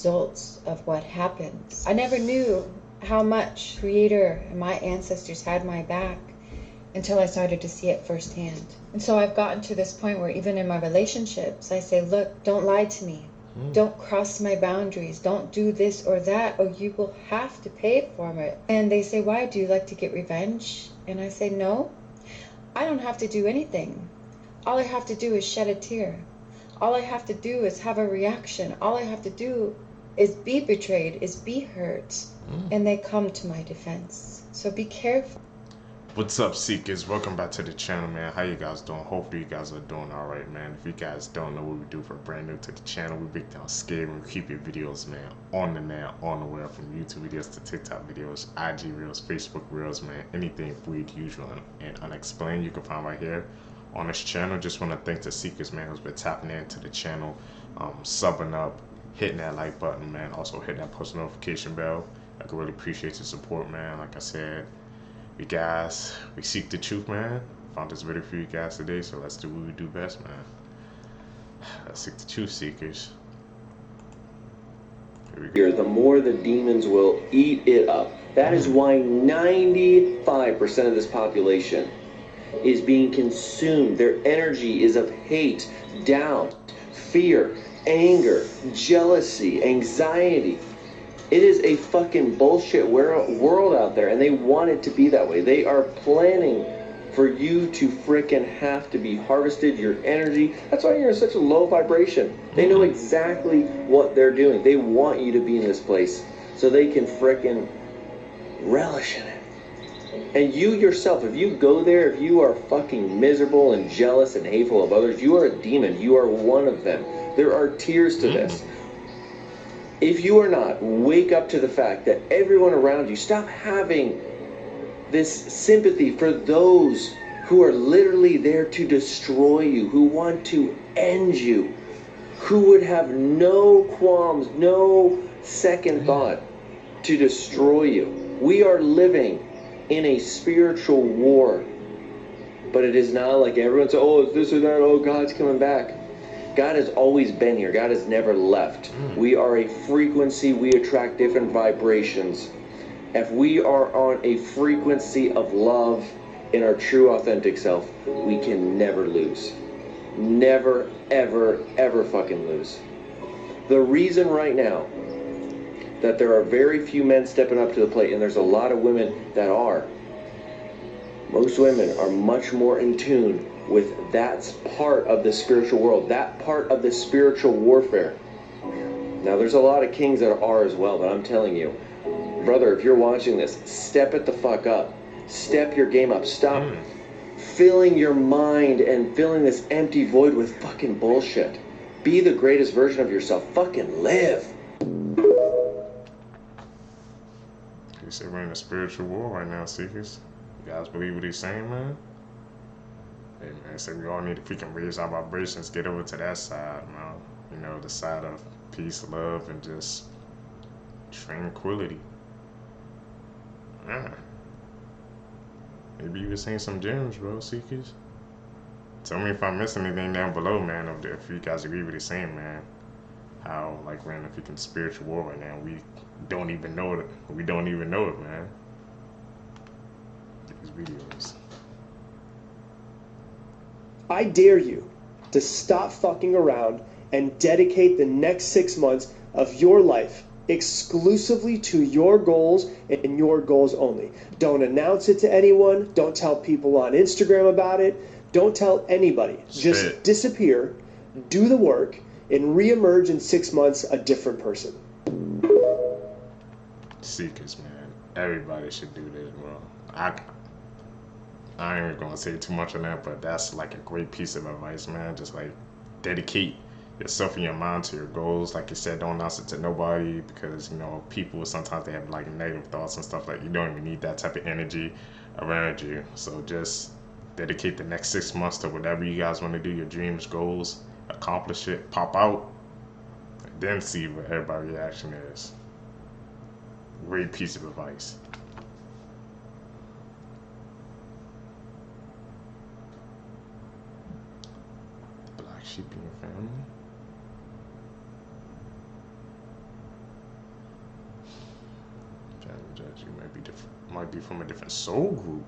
results of what happens. I never knew how much Creator and my ancestors had my back until I started to see it firsthand. And so I've gotten to this point where even in my relationships, I say, look, don't lie to me. Don't cross my boundaries. Don't do this or that, or you will have to pay for it. And they say, why? Do you like to get revenge? And I say, no, I don't have to do anything. All I have to do is shed a tear. All I have to do is have a reaction. All I have to do is be betrayed, is be hurt. And they come to my defense. So be careful. What's up, Seekers? Welcome back to the channel, man. How you guys doing? Hopefully you guys are doing alright, man. If you guys don't know what we do for brand new to the channel, we break down scary and we keep your videos, man, on the net, on the web, from YouTube videos to TikTok videos, IG Reels, Facebook Reels, man. Anything weird, usual, and unexplained you can find right here on this channel. Just want to thank the Seekers, man, who's been tapping into the channel, subbing up, hitting that like button, man. Also hitting that post notification bell. I could really appreciate your support, man. Like I said, we seek the truth, man. Found this video for you guys today, so let's do what we do best, man. Let's seek the truth, seekers. Here, the more the demons will eat it up. That is why 95% of this population is being consumed. Their energy is of hate, doubt, fear, anger, jealousy, anxiety. It is a fucking bullshit world out there, and they want it to be that way. They are planning for you to frickin' have to be harvested, your energy. That's why you're in such a low vibration. They know exactly what they're doing. They want you to be in this place so they can frickin' relish in it. And you yourself, if you go there, if you are fucking miserable and jealous and hateful of others, you are a demon. You are one of them. There are tiers to this. If you are not, wake up to the fact that everyone around you, stop having this sympathy for those who are literally there to destroy you, who want to end you, who would have no qualms, no second thought to destroy you. We are living in a spiritual war, but it is not like everyone says, oh, it's this or that, oh, God's coming back. God has always been here. God has never left. We are a frequency. We attract different vibrations. If we are on a frequency of love in our true, authentic self, we can never lose. Never, ever, ever fucking lose. The reason right now that there are very few men stepping up to the plate, and there's a lot of women that are, most women are much more in tune with that part of the spiritual world, that part of the spiritual warfare. Now, there's a lot of kings that are as well, but I'm telling you, brother, if you're watching this, step it the fuck up. Step your game up. Stop filling your mind and filling this empty void with fucking bullshit. Be the greatest version of yourself. Fucking live. You say we're in a spiritual war right now, Seekers. You guys believe what he's saying, man? Hey, man, so we all need to freaking raise our vibrations, get over to that side, man. You know, the side of peace, love, and just tranquility. Man. Maybe you were saying some gems, bro, Seekers. Tell me if I'm missing anything down below, man, if you guys agree with the same, man. How, like, we're in a freaking spiritual war right now. We don't even know it. We don't even know it, man. These videos. I dare you to stop fucking around and dedicate the next 6 months of your life exclusively to your goals and your goals only. Don't announce it to anyone. Don't tell people on Instagram about it. Don't tell anybody. Just disappear, do the work, and reemerge in 6 months a different person. Seekers, man. Everybody should do this, bro. I ain't even gonna say too much on that, but that's like a great piece of advice, man. Just like dedicate yourself and your mind to your goals. Like you said, don't announce it to nobody, because you know people sometimes they have like negative thoughts and stuff. Like you don't even need that type of energy around you. So just dedicate the next 6 months to whatever you guys want to do, your dreams, goals, accomplish it, pop out, and then see what everybody's reaction is. Great piece of advice. Sheep in your family. judge you. Might be different. Might be from a different soul group.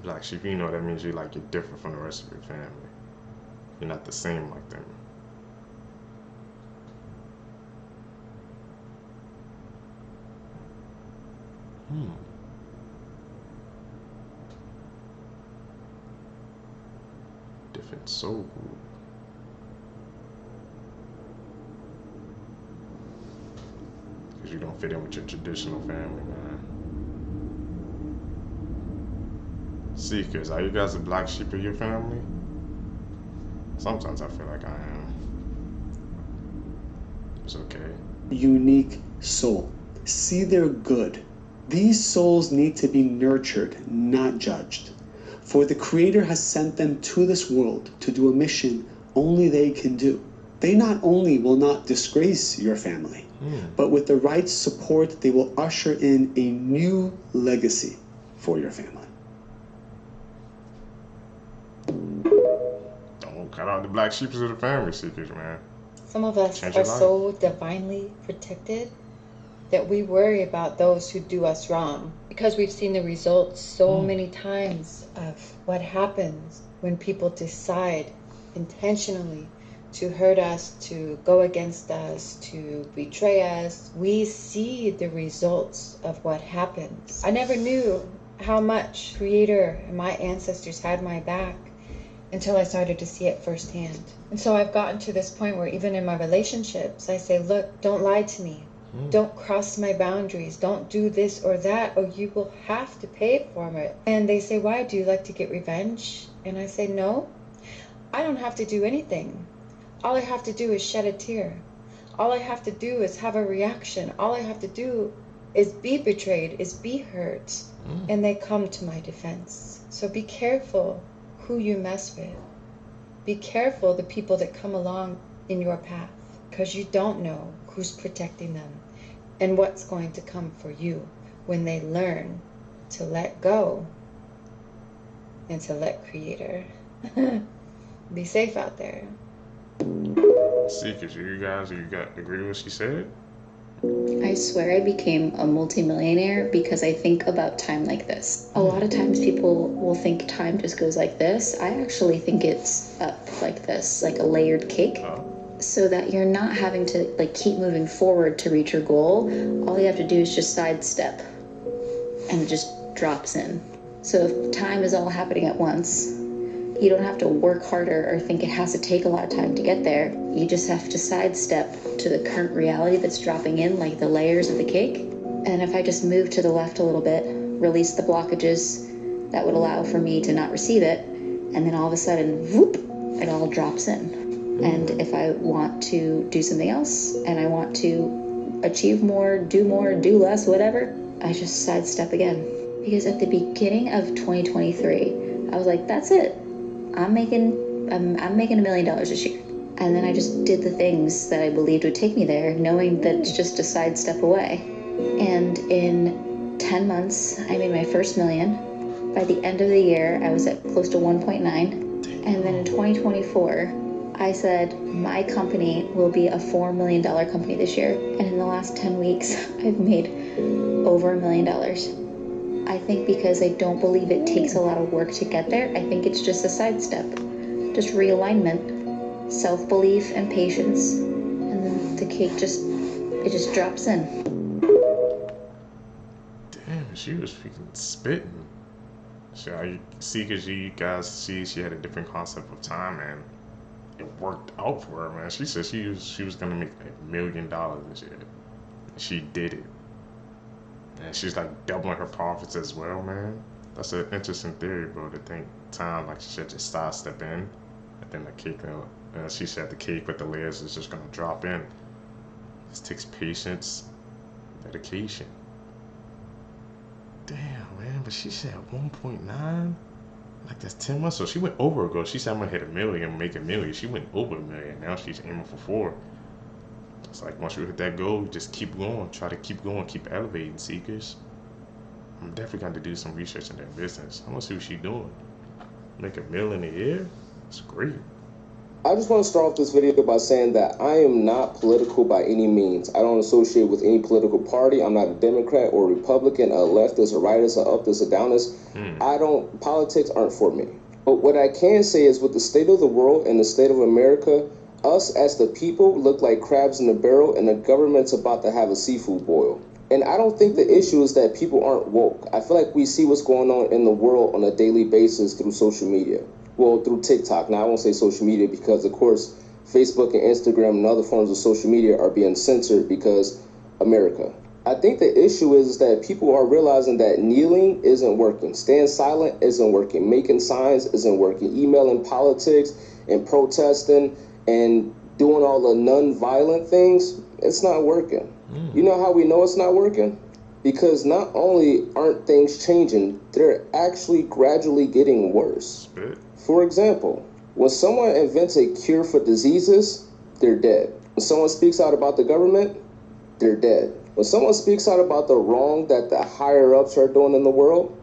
Black sheep, you know that means you're different from the rest of your family. You're not the same like them. Different soul group. Because you don't fit in with your traditional family, man. Seekers, are you guys the black sheep of your family? Sometimes I feel like I am. It's okay. Unique soul. See their good. These souls need to be nurtured, not judged. For the Creator has sent them to this world to do a mission only they can do. They not only will not disgrace your family, but with the right support, they will usher in a new legacy for your family. Don't cut out the black sheep of the family, Seekers, man. Some of us Change are your life. so divinely protected that we worry about those who do us wrong because we've seen the results so many times of what happens when people decide intentionally to hurt us, to go against us, to betray us. We see the results of what happens. I never knew how much Creator and my ancestors had my back until I started to see it firsthand. And so I've gotten to this point where even in my relationships, I say, look, don't lie to me. Don't cross my boundaries. Don't do this or that, or you will have to pay for it. And they say, why? Do you like to get revenge? And I say, no, I don't have to do anything. All I have to do is shed a tear. All I have to do is have a reaction. All I have to do is be betrayed, is be hurt. And they come to my defense. So be careful who you mess with. Be careful the people that come along in your path, because you don't know who's protecting them and what's going to come for you when they learn to let go and to let Creator. Be safe out there. Seekers, you guys agree with what she said? I swear I became a multimillionaire because I think about time like this. A lot of times people will think time just goes like this. I actually think it's up like this, like a layered cake. So that you're not having to keep moving forward to reach your goal. All you have to do is just sidestep and it just drops in. So if time is all happening at once, you don't have to work harder or think it has to take a lot of time to get there. You just have to sidestep to the current reality that's dropping in, like the layers of the cake. And if I just move to the left a little bit, release the blockages that would allow for me to not receive it, and then all of a sudden, whoop, it all drops in. And if I want to do something else, and I want to achieve more, do less, whatever, I just sidestep again. Because at the beginning of 2023, I was like, that's it. I'm making $1 million this year. And then I just did the things that I believed would take me there, knowing that it's just a sidestep away. And in 10 months, I made my first million. By the end of the year, I was at close to 1.9. And then in 2024, I said my company will be a $4 million company this year. And in the last 10 weeks, I've made over $1 million. I think because I don't believe it takes a lot of work to get there, I think it's just a sidestep. Just realignment, self-belief, and patience. And then the cake just drops in. Damn, she was freaking spitting. So I see, because you guys see she had a different concept of time, and it worked out for her, man. She said she was gonna make $1 million this year. She did it. And she's doubling her profits as well, man. That's an interesting theory, bro, to think time, she said, just sidestep in, and then the cake, she said the cake with the layers is just gonna drop in. This takes patience, dedication. Damn, man, but she said 1.9? That's 10 months, so she went over a goal. She said, I'm gonna hit $1 million, make $1 million. She went over $1 million. Now she's aiming for 4. It's once you hit that goal, you just keep going. Try to keep going, keep elevating, Seekers. I'm definitely going to do some research in that business. I want to see what she's doing. Make $1 million a year? It's great. I just want to start off this video by saying that I am not political by any means. I don't associate with any political party. I'm not a Democrat or a Republican, a leftist, a rightist, a uptist, a downist. Politics aren't for me. But what I can say is with the state of the world and the state of America, us as the people look like crabs in a barrel and the government's about to have a seafood boil. And I don't think the issue is that people aren't woke. I feel like we see what's going on in the world on a daily basis through social media. Well, through TikTok. Now, I won't say social media because, of course, Facebook and Instagram and other forms of social media are being censored because America. I think the issue is that people are realizing that kneeling isn't working. Staying silent isn't working. Making signs isn't working. Emailing politics and protesting and doing all the non-violent things, it's not working. You know how we know it's not working? Because not only aren't things changing, they're actually gradually getting worse. For example, when someone invents a cure for diseases, they're dead. When someone speaks out about the government, they're dead. When someone speaks out about the wrong that the higher-ups are doing in the world,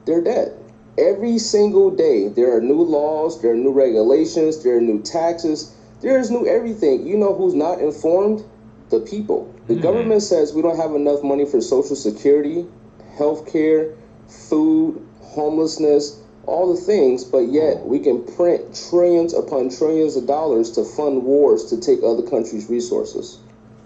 they're dead. Every single day, there are new laws, there are new regulations, there are new taxes, there's new everything. You know who's not informed? The people. The government says we don't have enough money for Social Security, health care, food, homelessness, all the things, but yet we can print trillions upon trillions of dollars to fund wars to take other countries' resources.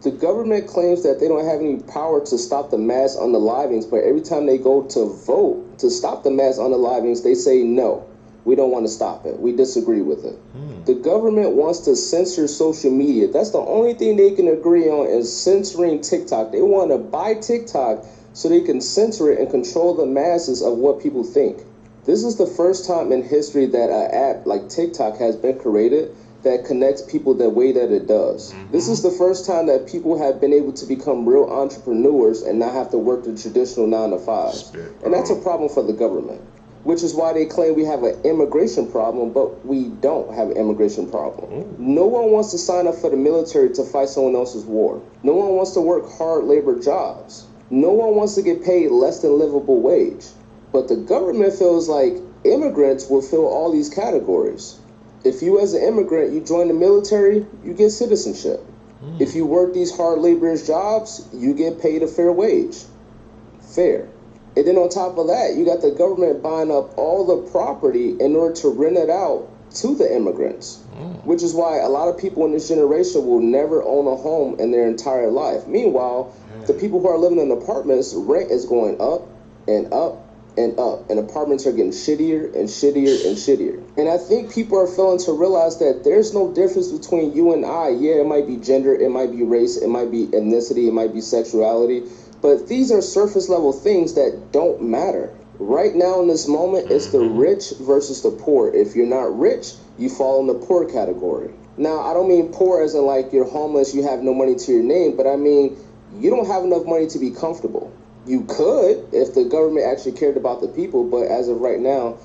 The government claims that they don't have any power to stop the mass unalivings, but every time they go to vote to stop the mass unalivings, they say no, we don't want to stop it. We disagree with it. The government wants to censor social media. That's the only thing they can agree on is censoring TikTok. They want to buy TikTok so they can censor it and control the masses of what people think. This is the first time in history that an app like TikTok has been created that connects people the way that it does. This is the first time that people have been able to become real entrepreneurs and not have to work the traditional 9 to 5. And that's a problem for the government, which is why they claim we have an immigration problem, but we don't have an immigration problem. No one wants to sign up for the military to fight someone else's war. No one wants to work hard labor jobs. No one wants to get paid less than livable wage. But the government feels like immigrants will fill all these categories. If you as an immigrant, you join the military, you get citizenship. If you work these hard laborers jobs, you get paid a fair wage. Fair. And then on top of that, you got the government buying up all the property in order to rent it out to the immigrants, which is why a lot of people in this generation will never own a home in their entire life. Meanwhile, the people who are living in apartments, rent is going up and up and up, and apartments are getting shittier and shittier and shittier. And I think people are failing to realize that there's no difference between you and I. Yeah, it might be gender, it might be race, it might be ethnicity, it might be sexuality, but these are surface level things that don't matter. Right now in this moment, it's the rich versus the poor. If you're not rich, you fall in the poor category. Now, I don't mean poor as in like you're homeless, you have no money to your name, but I mean you don't have enough money to be comfortable. You could if the government actually cared about the people, but as of right now,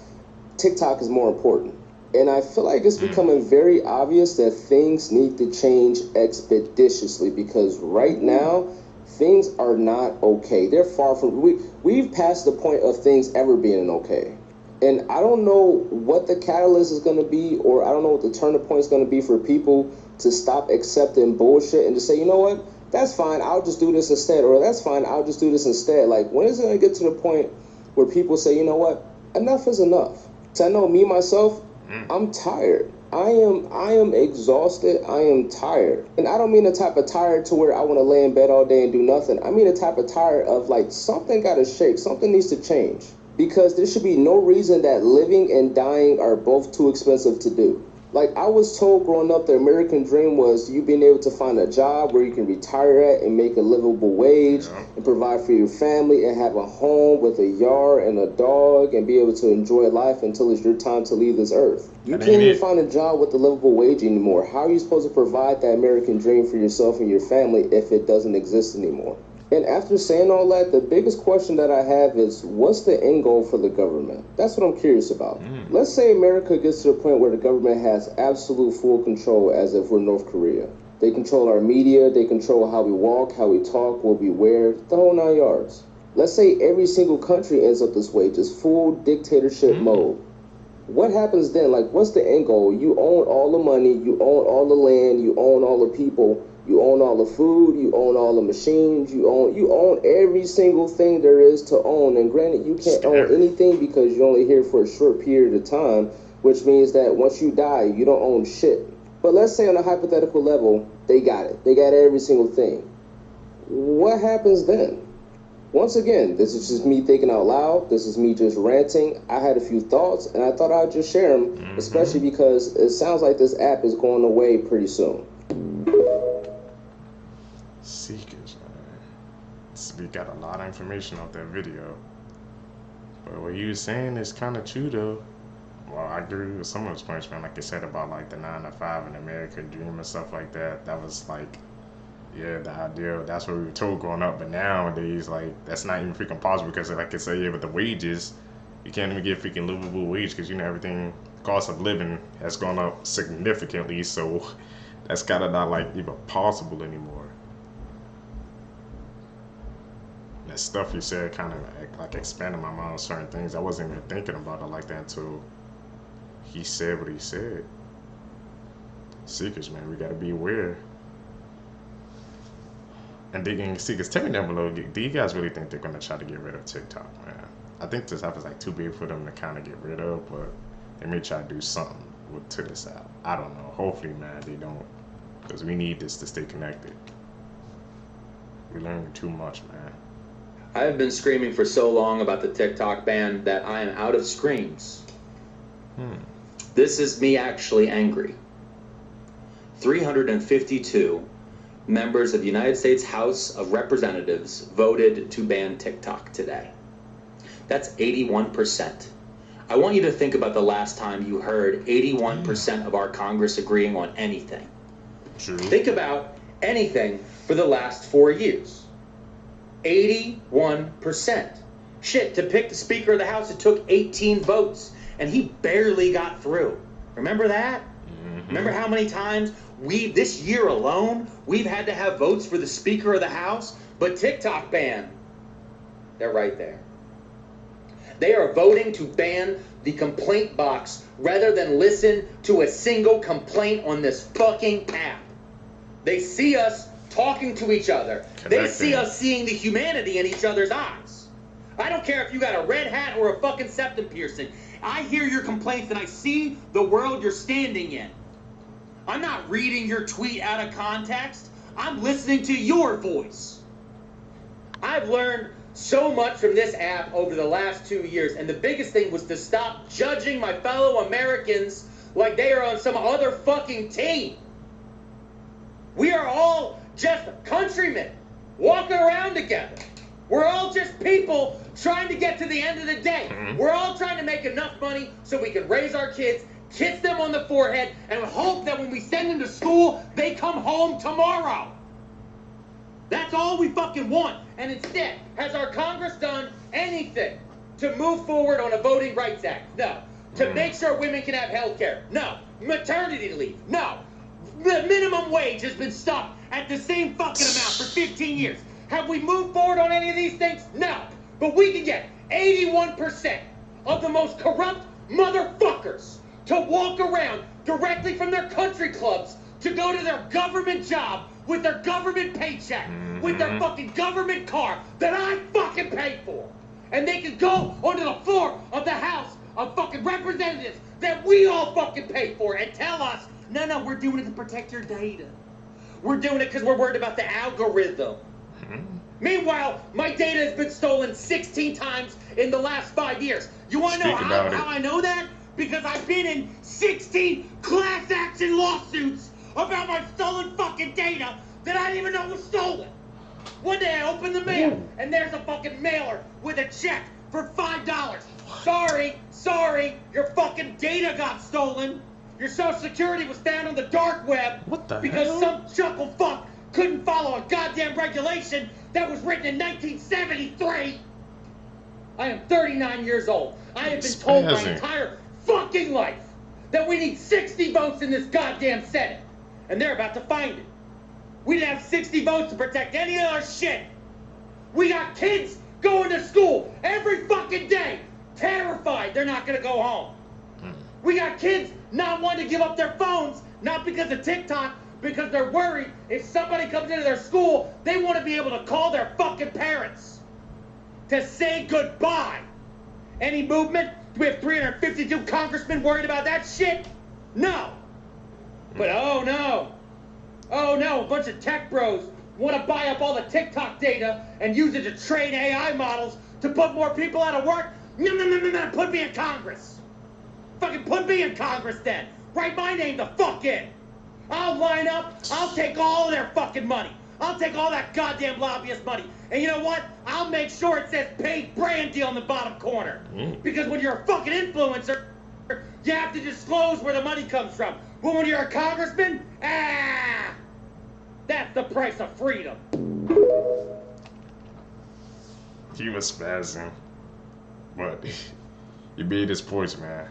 TikTok is more important. And I feel like it's becoming very obvious that things need to change expeditiously because right now, things are not okay. They're far from, we've passed the point of things ever being okay. And I don't know what the catalyst is going to be, or I don't know what the turning point is going to be for people to stop accepting bullshit and just say, you know what? That's fine, I'll just do this instead, or that's fine, I'll just do this instead. Like, when is it going to get to the point where people say, you know what, enough is enough? So I know me, myself, I'm tired. I am exhausted, I am tired. And I don't mean the type of tired to where I want to lay in bed all day and do nothing. I mean the type of tired of like, something got to shake, something needs to change. Because there should be no reason that living and dying are both too expensive to do. Like, I was told growing up, the American dream was you being able to find a job where you can retire at and make a livable wage and provide for your family and have a home with a yard and a dog and be able to enjoy life until it's your time to leave this earth. You can't even find a job with a livable wage anymore. How are you supposed to provide that American dream for yourself and your family if it doesn't exist anymore? And after saying all that, the biggest question that I have is, what's the end goal for the government? That's what I'm curious about. Let's say America gets to the point where the government has absolute full control as if we're North Korea. They control our media, they control how we walk, how we talk, what we wear, the whole 9 yards. Let's say every single country ends up this way, just full dictatorship mode. what happens then? Like, what's the end goal? You own all the money, you own all the land, you own all the people, you own all the food, you own all the machines, you own every single thing there is to own. And granted, you can't own anything because you're only here for a short period of time, which means that once you die, you don't own shit. But let's say on a hypothetical level, they got it. They got every single thing. What happens then? Once again, this is just me thinking out loud. This is me just ranting. I had a few thoughts, and I thought I'd just share them, especially because it sounds like this app is going away pretty soon. Seekers, man. We got a lot of information off that video. But what you was saying is kind of true, though. Well, I agree with some of those points, man. Like you said about like the 9 to 5 and American dream and stuff like that. That was like, yeah, the idea. That's what we were told growing up. But nowadays, like, that's not even freaking possible because, like I said, yeah, with the wages, you can't even get freaking livable wage because, you know, everything, cost of living has gone up significantly. So that's kind of not like even possible anymore. That stuff you said kind of like expanded my mind on certain things. I wasn't even thinking about it like that until he said what he said. Seekers, man, we gotta be aware. And digging seekers, tell me down below, do you guys really think they're gonna try to get rid of TikTok, man? I think this app is like too big for them to kind of get rid of, but they may try to do something to this app. I don't know. Hopefully, man, they don't, because we need this to stay connected. We're learning too much, man. I have been screaming for so long about the TikTok ban that I am out of screams. This is me actually angry. 352 members of the United States House of Representatives voted to ban TikTok today. That's 81%. I want you to think about the last time you heard 81% of our Congress agreeing on anything. True. Think about anything for the last 4 years. 81%. Shit, to pick the Speaker of the House, it took 18 votes, and he barely got through. Remember that? Remember how many times this year alone, we've had to have votes for the Speaker of the House? But TikTok ban, they're right there. They are voting to ban the complaint box rather than listen to a single complaint on this fucking app. They see us talking to each other. They see us seeing the humanity in each other's eyes. I don't care if you got a red hat or a fucking septum piercing. I hear your complaints and I see the world you're standing in. I'm not reading your tweet out of context. I'm listening to your voice. I've learned so much from this app over the last 2 years, and the biggest thing was to stop judging my fellow Americans like they are on some other fucking team. We are all just countrymen walking around together. We're all just people trying to get to the end of the day. We're all trying to make enough money so we can raise our kids, kiss them on the forehead, and hope that when we send them to school, they come home tomorrow. That's all we fucking want. And instead, has our Congress done anything to move forward on a Voting Rights Act? No. To make sure women can have health care? No. Maternity leave? No. The minimum wage has been stuck at the same fucking amount for 15 years. Have we moved forward on any of these things? No. But we can get 81% of the most corrupt motherfuckers to walk around directly from their country clubs to go to their government job with their government paycheck, with their fucking government car that I fucking paid for. And they can go onto the floor of the House of fucking Representatives that we all fucking paid for and tell us, no, we're doing it to protect your data. We're doing it because we're worried about the algorithm. Meanwhile, my data has been stolen 16 times in the last 5 years. You want to know how I know that? Because I've been in 16 class action lawsuits about my stolen fucking data that I didn't even know was stolen. One day I open the mail and there's a fucking mailer with a check for $5. Sorry, your fucking data got stolen. Your Social Security was found on the dark web. What the because hell? Some chuckle fuck couldn't follow a goddamn regulation that was written in 1973. I am 39 years old. I have been told my entire fucking life that we need 60 votes in this goddamn Senate. And they're about to find it. We didn't have 60 votes to protect any of our shit. We got kids going to school every fucking day, terrified they're not gonna go home. We got kids not wanting to give up their phones, not because of TikTok, because they're worried if somebody comes into their school, they want to be able to call their fucking parents to say goodbye. Any movement? Do we have 352 congressmen worried about that shit? No. But oh no, a bunch of tech bros want to buy up all the TikTok data and use it to train AI models to put more people out of work? No, put me in Congress. Fucking put me in Congress then. Write my name the fuck in. I'll line up, I'll take all of their fucking money. I'll take all that goddamn lobbyist money. And you know what? I'll make sure it says paid brand deal in the bottom corner. Because when you're a fucking influencer, you have to disclose where the money comes from. But when you're a congressman, that's the price of freedom. He was spazzing. But you made his points, man.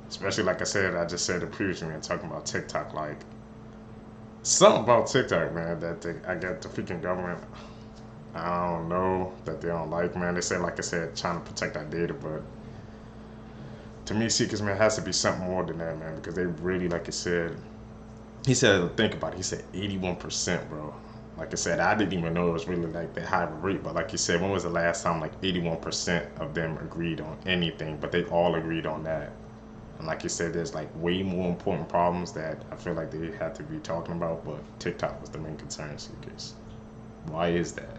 Especially like I just said it previously, man, talking about TikTok, like something about TikTok, man, that I get the freaking government, I don't know, that they don't like, man. They say, like I said, trying to protect our data, but to me, Seekers, man, it has to be something more than that, man, because they really, like I said, he said, think about it, he said 81%, bro. Like I said, I didn't even know it was really like that high of a rate, but like you said, when was the last time like 81% of them agreed on anything, but they all agreed on that? And like you said, there's like way more important problems that I feel like they had to be talking about, but TikTok was the main concern, Seekers. Why is that?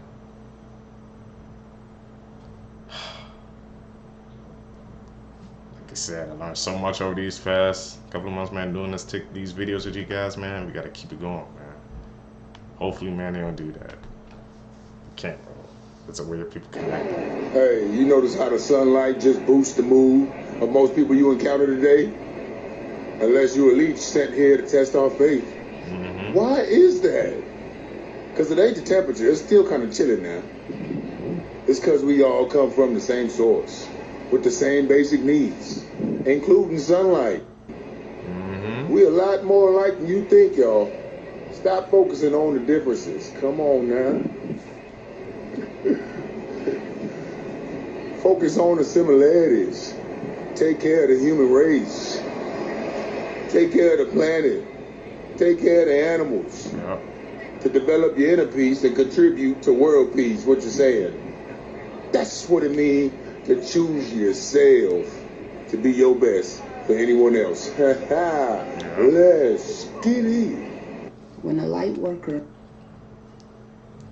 Like I said, I learned so much over these past couple of months, man, doing these videos with you guys, man. We got to keep it going, man. Hopefully, man, they don't do that. You can't, bro. It's a way of people connecting. Hey, you notice how the sunlight just boosts the mood of most people you encounter today? Unless you elite sent here to test our faith. Why is that? Because it ain't the temperature. It's still kind of chilly now. It's because we all come from the same source with the same basic needs, including sunlight. We a lot more alike than you think, y'all. Stop focusing on the differences. Come on now. Focus on the similarities. Take care of the human race. Take care of the planet. Take care of the animals. To develop your inner peace and contribute to world peace, what you're saying. That's what it means to choose yourself to be your best for anyone else. Let's get it. When a light worker...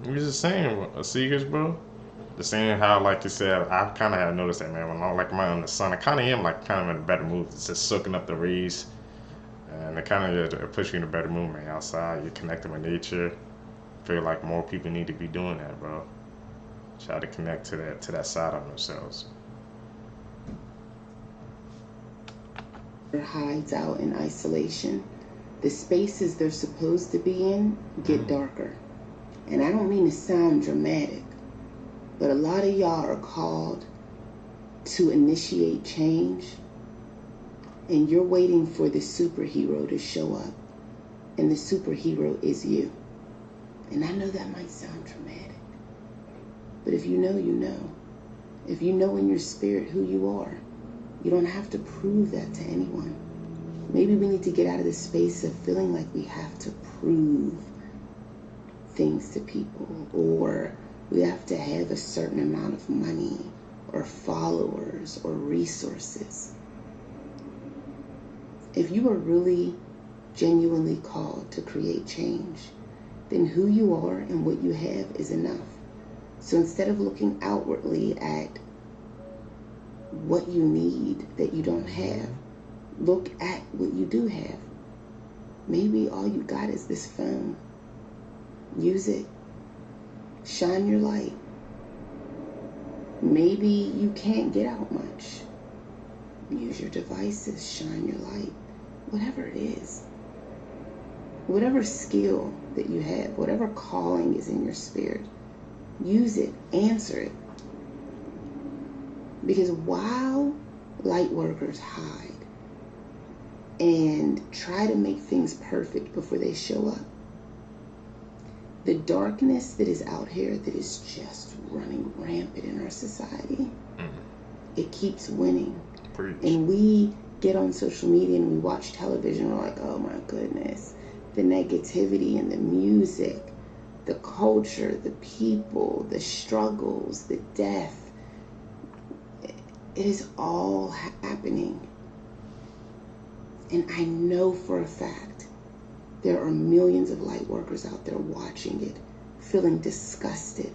He was just saying, Seekers, bro. The same how, like you said, I kind of had noticed that, man. When I'm like in the sun, I kind of am like kind of in a better mood. It's just soaking up the rays, and it kind of puts you in a better mood, man. Outside, you're connecting with nature. I feel like more people need to be doing that, bro. Try to connect to that side of themselves. Hides out in isolation. The spaces they're supposed to be in get darker. And I don't mean to sound dramatic, but a lot of y'all are called to initiate change, and you're waiting for the superhero to show up, and the superhero is you. And I know that might sound dramatic, but if you know, you know. If you know in your spirit who you are, you don't have to prove that to anyone. Maybe we need to get out of this space of feeling like we have to prove things to people, or we have to have a certain amount of money or followers or resources. If you are really genuinely called to create change, then who you are and what you have is enough. So instead of looking outwardly at what you need that you don't have, look at what you do have. Maybe all you got is this phone. Use it. Shine your light. Maybe you can't get out much. Use your devices. Shine your light. Whatever it is. Whatever skill that you have, whatever calling is in your spirit, use it. Answer it. Because while light workers hide and try to make things perfect before they show up, the darkness that is out here that is just running rampant in our society, it keeps winning. Preach. And we get on social media and we watch television, we're like, oh my goodness, the negativity and the music, the culture, the people, the struggles, the death. It is all happening. And I know for a fact there are millions of light workers out there watching it, feeling disgusted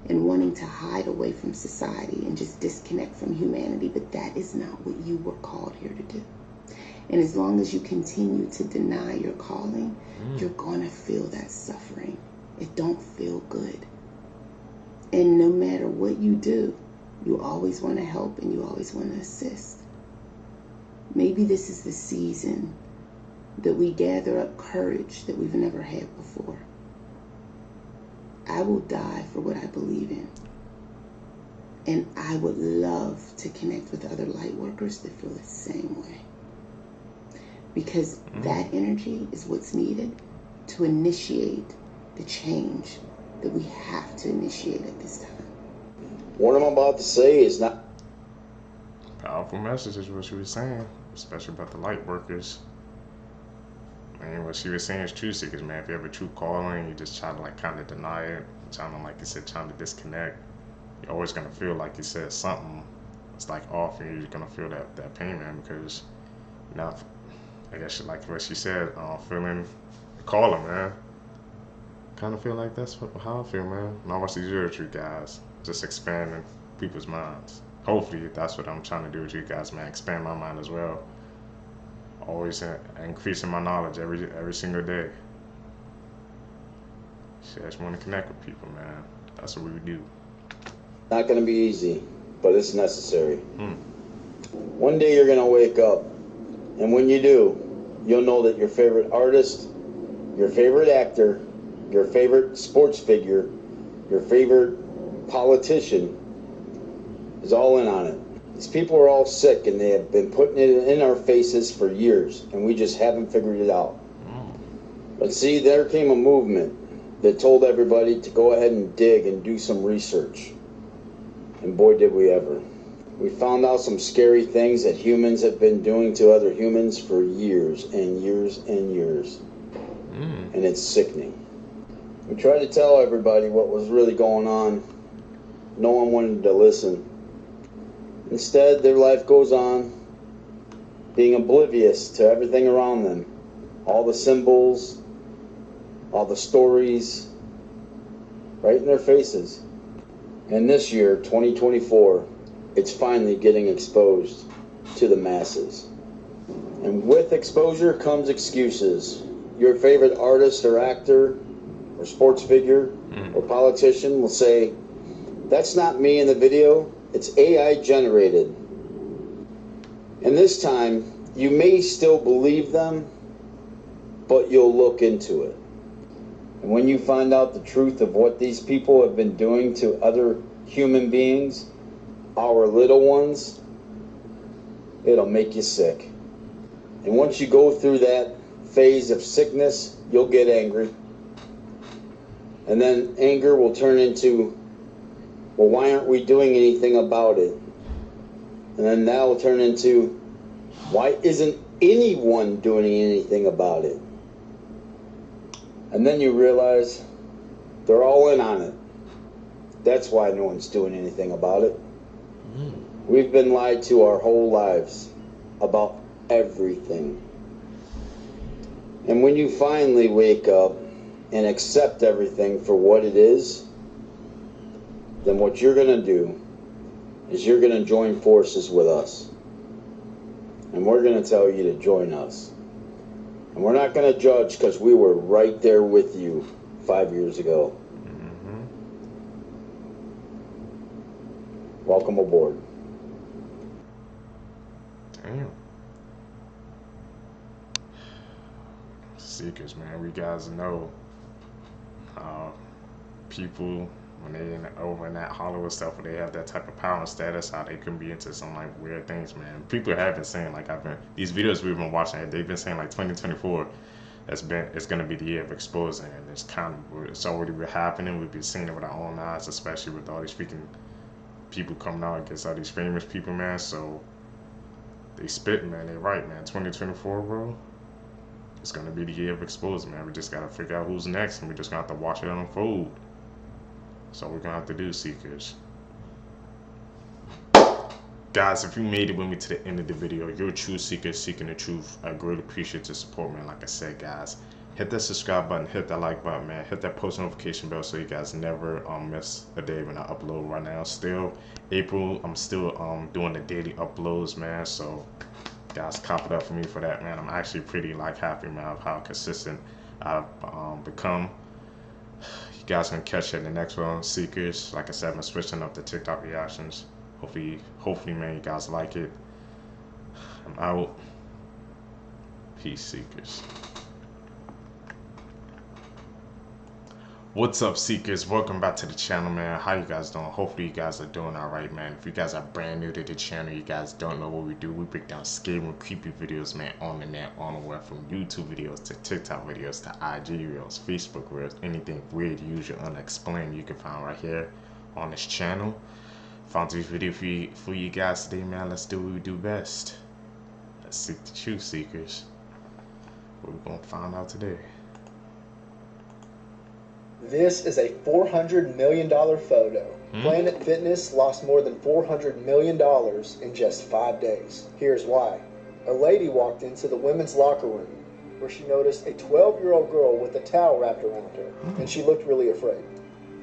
and wanting to hide away from society and just disconnect from humanity. But that is not what you were called here to do. And as long as you continue to deny your calling, you're going to feel that suffering. It don't feel good. And no matter what you do, you always want to help and you always want to assist. Maybe this is the season that we gather up courage that we've never had before. I will die for what I believe in. And I would love to connect with other light workers that feel the same way. Because that energy is what's needed to initiate the change that we have to initiate at this time. What I'm about to say is not... Powerful message is what she was saying, especially about the light workers. Man, what she was saying is true, because man, if you have a true calling, you just try to like kind of deny it, trying to, like you said, trying to disconnect, you're always gonna feel like you said something it's like off, and you're gonna feel that pain, man, because now, I guess like what she said, feeling the calling, man. Kind of feel like that's how I feel, man. And I watch these YouTube guys just expanding people's minds. Hopefully, that's what I'm trying to do with you guys, man. Expand my mind as well. Always increasing my knowledge every single day. Shit, I just want to connect with people, man. That's what we do. Not going to be easy, but it's necessary. One day you're going to wake up, and when you do, you'll know that your favorite artist, your favorite actor, your favorite sports figure, your favorite politician is all in on it. These people are all sick, and they have been putting it in our faces for years, and we just haven't figured it out. But see, there came a movement that told everybody to go ahead and dig and do some research. And boy, did we ever. We found out some scary things that humans have been doing to other humans for years and years and years. And it's sickening. We tried to tell everybody what was really going on. No one wanted to listen. Instead, their life goes on, being oblivious to everything around them. All the symbols, all the stories, right in their faces. And this year, 2024, it's finally getting exposed to the masses. And with exposure comes excuses. Your favorite artist or actor or sports figure or politician will say, that's not me in the video, it's AI generated. And this time, you may still believe them, but you'll look into it. And when you find out the truth of what these people have been doing to other human beings, our little ones, it'll make you sick. And once you go through that phase of sickness, you'll get angry. And then anger will turn into, well, why aren't we doing anything about it? And then that will turn into, why isn't anyone doing anything about it? And then you realize they're all in on it. That's why no one's doing anything about it. We've been lied to our whole lives about everything. And when you finally wake up and accept everything for what it is, then what you're going to do is you're going to join forces with us. And we're going to tell you to join us. And we're not going to judge, because we were right there with you 5 years ago. Welcome aboard. Damn. Seekers, man. We guys know people, when they over in that Hollywood stuff, where they have that type of power and status, how they can be into some like weird things, man. People have been saying, like, these videos we've been watching, they've been saying like 2024 it's gonna be the year of exposing, and it's already happening. We've been seeing it with our own eyes, especially with all these freaking people coming out against all these famous people, man. So They spit, man. They right, man. 2024, bro. It's gonna be the year of exposure, man. We just gotta figure out who's next, and we just gonna have to watch it unfold. So we're gonna have to do, seekers. Guys, if you made it with me to the end of the video, you're a true seeker seeking the truth. I greatly appreciate your support, man. Like I said, guys, hit that subscribe button, hit that like button, man. Hit that post notification bell so you guys never miss a day when I upload. Right now, still April, I'm still doing the daily uploads, man. So guys, cop it up for me for that, man. I'm actually pretty like happy, man, of how consistent I've become. You guys can catch it in the next one, seekers. Like I said, I'm switching up the TikTok reactions. Hopefully, man, you guys like it. I'm out. Peace, seekers. What's up, seekers? Welcome back to the channel, man. How you guys doing? Hopefully you guys are doing all right, man. If you guys are brand new to the channel, you guys don't know what we do. We break down scary and creepy videos, man, on the net, on the web, from YouTube videos to TikTok videos to IG reels, Facebook reels, anything weird, usual, unexplained, you can find right here on this channel. Found this video for you guys today, man. Let's do what we do best. Let's seek the truth, seekers. What we're gonna find out today. This is a $400 million photo. Planet Fitness lost more than $400 million in just 5 days. Here's why. A lady walked into the women's locker room where she noticed a 12-year-old girl with a towel wrapped around her, and she looked really afraid.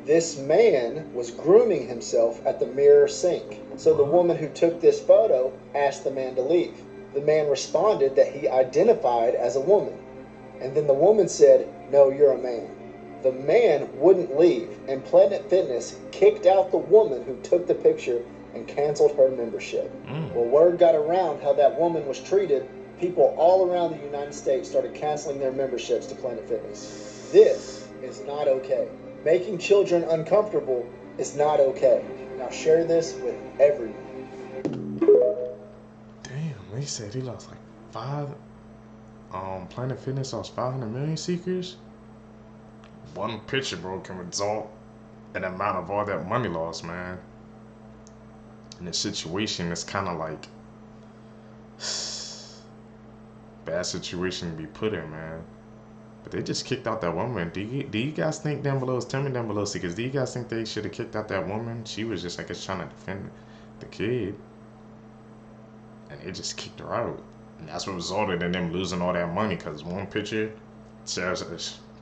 This man was grooming himself at the mirror sink. So the woman who took this photo asked the man to leave. The man responded that he identified as a woman. And then the woman said, "No, you're a man." The man wouldn't leave, and Planet Fitness kicked out the woman who took the picture and canceled her membership. Well, word got around how that woman was treated. People all around the United States started canceling their memberships to Planet Fitness. This is not okay. Making children uncomfortable is not okay. Now share this with everyone. Damn, they said he lost like Planet Fitness lost 500 million seekers. One picture, bro, can result in the amount of all that money lost, man. And the situation is kind of like bad situation to be put in, man. But they just kicked out that woman. Do you guys think down below? Tell me down below, seekers. Do you guys think they should have kicked out that woman? She was just, I guess, trying to defend the kid, and they just kicked her out. And that's what resulted in them losing all that money, because one picture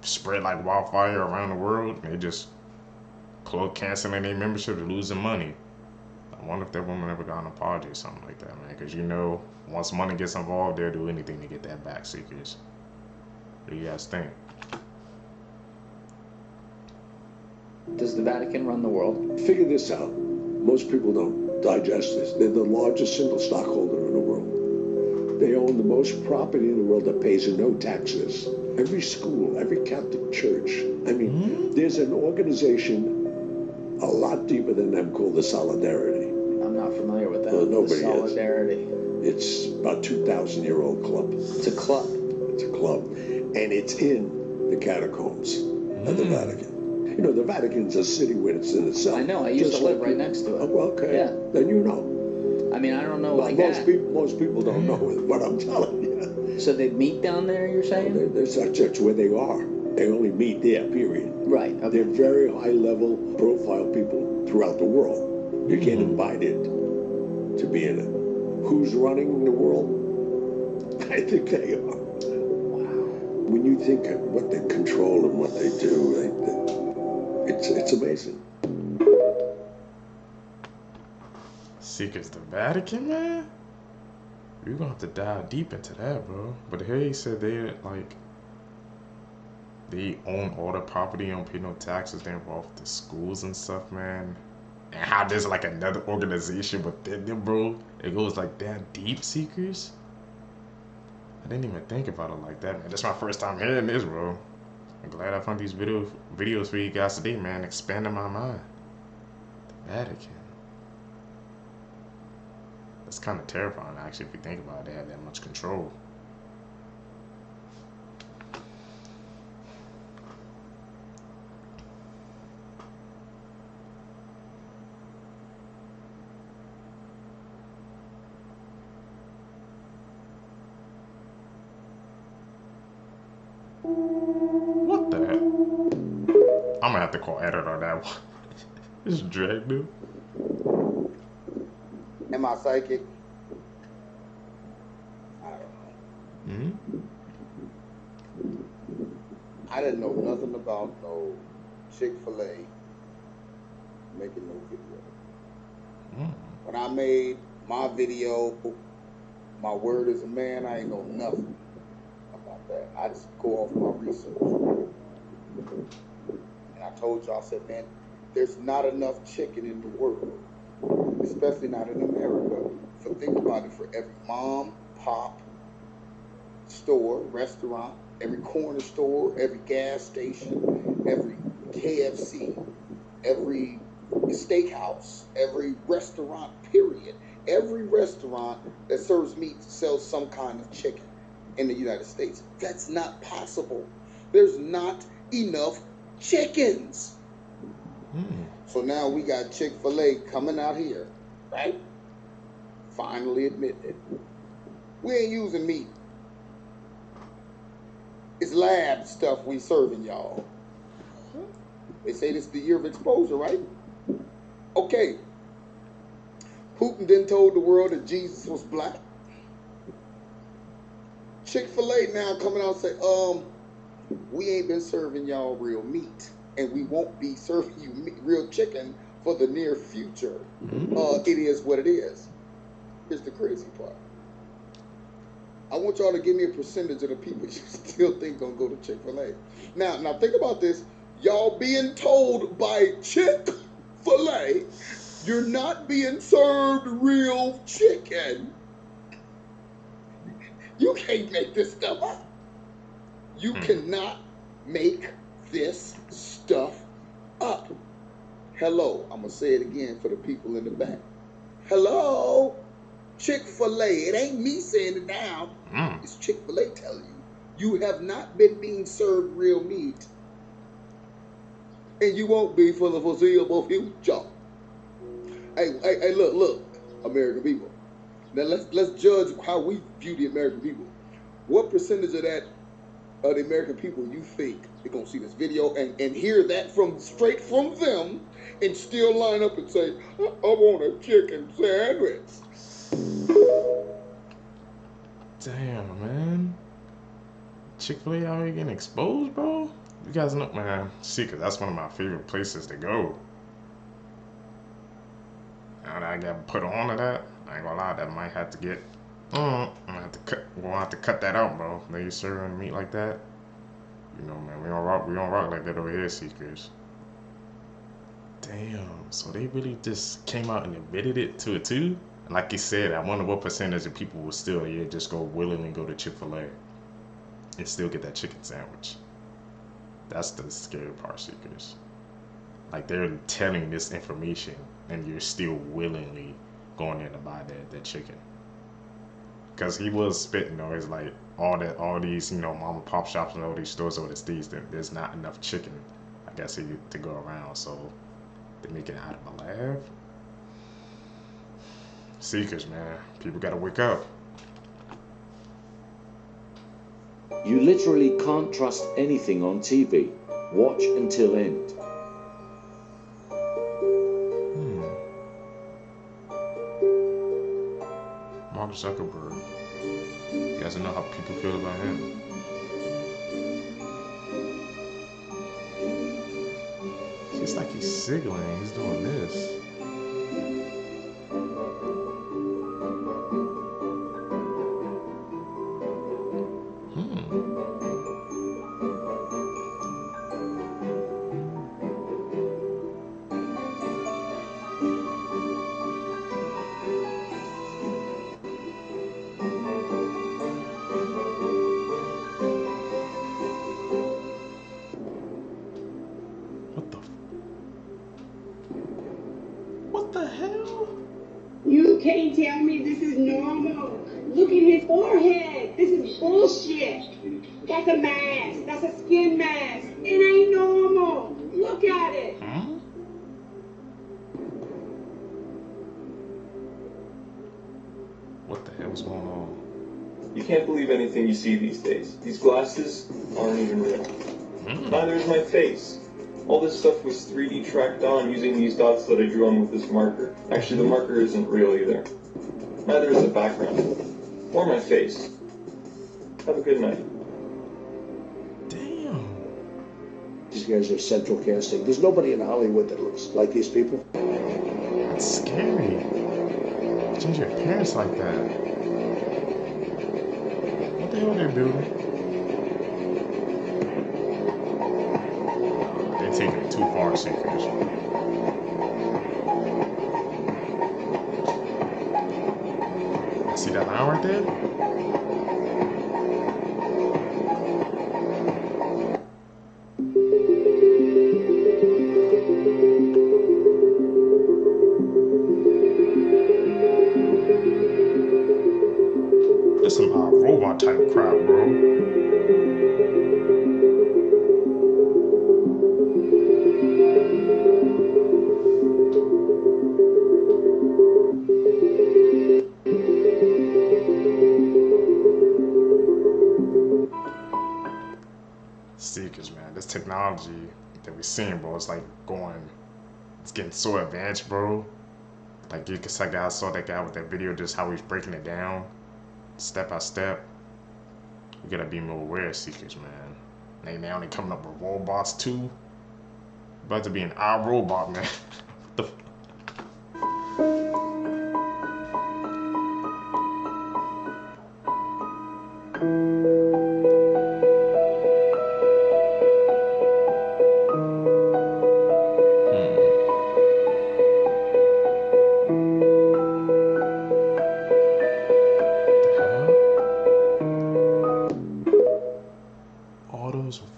spread like wildfire around the world, and they just canceling their membership and losing money. I wonder if that woman ever got an apology or something like that, man. Because you know, once money gets involved, they'll do anything to get that back, seekers. What do you guys think? Does the Vatican run the world? Figure this out. Most people don't digest this. They're the largest single stockholder in the world. They own the most property in the world that pays no taxes. Every school, every Catholic church. I mean, there's an organization a lot deeper than them called the Solidarity. I'm not familiar with that. Well, nobody the Solidarity. It's about 2,000-year-old club. It's a club. It's a club. And it's in the catacombs of the Vatican. You know, the Vatican's a city when it's in itself. I know. I used to live right next to it. Oh, okay. Yeah. Then you know. I mean, I don't know Well, like most that. Most people don't know what I'm telling you. So they meet down there, you're saying? That's where they are. They only meet there, period. Right. Okay. They're very high-level profile people throughout the world. You get invited to be in it. Who's running the world? I think they are. When you think of what they control and what they do, it's amazing. Seekers, the Vatican, man? We're gonna have to dive deep into that, bro. But here he said they own all the property, don't pay no taxes, they're involved with the schools and stuff, man. And how there's like another organization within them, bro. It goes like that deep, seekers. I didn't even think about it like that, man. That's my first time hearing this, bro. I'm glad I found these videos for you guys today, man. Expanding my mind. The Vatican. That's kind of terrifying, actually, if you think about it. They have that much control. have to call edit on that one. It's drag, dude. Am I psychic? I don't know. I didn't know nothing about no Chick-fil-A making no video. When I made my video, my word as a man, I ain't know nothing about that. I just go off my research. And I told y'all, I said, man, there's not enough chicken in the world, especially not in America. So think about it, for every mom, pop, store, restaurant, every corner store, every gas station, every KFC, every steakhouse, every restaurant, period. Every restaurant that serves meat sells some kind of chicken in the United States. That's not possible. There's not enough chickens. So now we got Chick-fil-A coming out here, right? Finally admit it. We ain't using meat. It's lab stuff we serving y'all. They say this is the year of exposure, right? Okay. Putin then told the world that Jesus was black. Chick-fil-A now coming out and say, we ain't been serving y'all real meat, and we won't be serving you real chicken for the near future. It is what it is. Here's the crazy part. I want y'all to give me a percentage of the people you still think gonna go to Chick-fil-A. Now think about this. Y'all being told by Chick-fil-A, you're not being served real chicken. You can't make this stuff up. You cannot make this stuff up. Hello, I'm gonna say it again for the people in the back. Hello, Chick-fil-A. It ain't me saying it now. It's Chick-fil-A telling you, you have not been being served real meat, and you won't be for the foreseeable future. Hey, look, American people. Now let's judge how we view the American people. What percentage of that of the American people you think they're gonna see this video and hear that straight from them and still line up and say, I want a chicken sandwich? Damn, man. Chick-fil-A out here getting exposed, bro? You guys know, man. See, cause that's one of my favorite places to go. Now that I got put on to that, I ain't gonna lie, that might have to get. We'll have to cut that out, bro. They serving meat like that. You know, man, we don't rock like that over here, Seekers. Damn, so they really just came out and admitted it to it too? And like you said, I wonder what percentage of people will still just go willingly go to Chick-fil-A and still get that chicken sandwich. That's the scary part, Seekers. Like, they're telling this information and you're still willingly going in to buy that chicken. Because he was spitting, though. It's like all these, mom and pop shops and all these stores over the states, there's not enough chicken, I guess, to go around. So they're making it out of a lab. Seekers, man. People gotta wake up. You literally can't trust anything on TV. Watch until end. Mark Zuckerberg. You guys know how people feel about him. It's like he's signaling. He's doing this. What the hell? You can't tell me this is normal. Look at his forehead. This is bullshit. That's a mask. That's a skin mask. It ain't normal. Look at it. What the hell's going on? You can't believe anything you see these days. These glasses aren't even real. Neither is my face. All this stuff was 3D tracked on using these dots that I drew on with this marker. Actually, the marker isn't real either. Neither is the background. Or my face. Have a good night. These guys are central casting. There's nobody in Hollywood that looks like these people. That's scary. Change your appearance like that. What the hell are they doing? They're taking it too far, Seekers. See that line right there? That's some robot type crap, bro. Seekers, man, this technology that we're seeing, bro, it's like it's getting so advanced, bro. Like you can see, I saw that guy with that video, just how he's breaking it down, step by step. We gotta be more aware, Seekers, man. Now they coming up with robots too. About to be an iRobot, man. What the?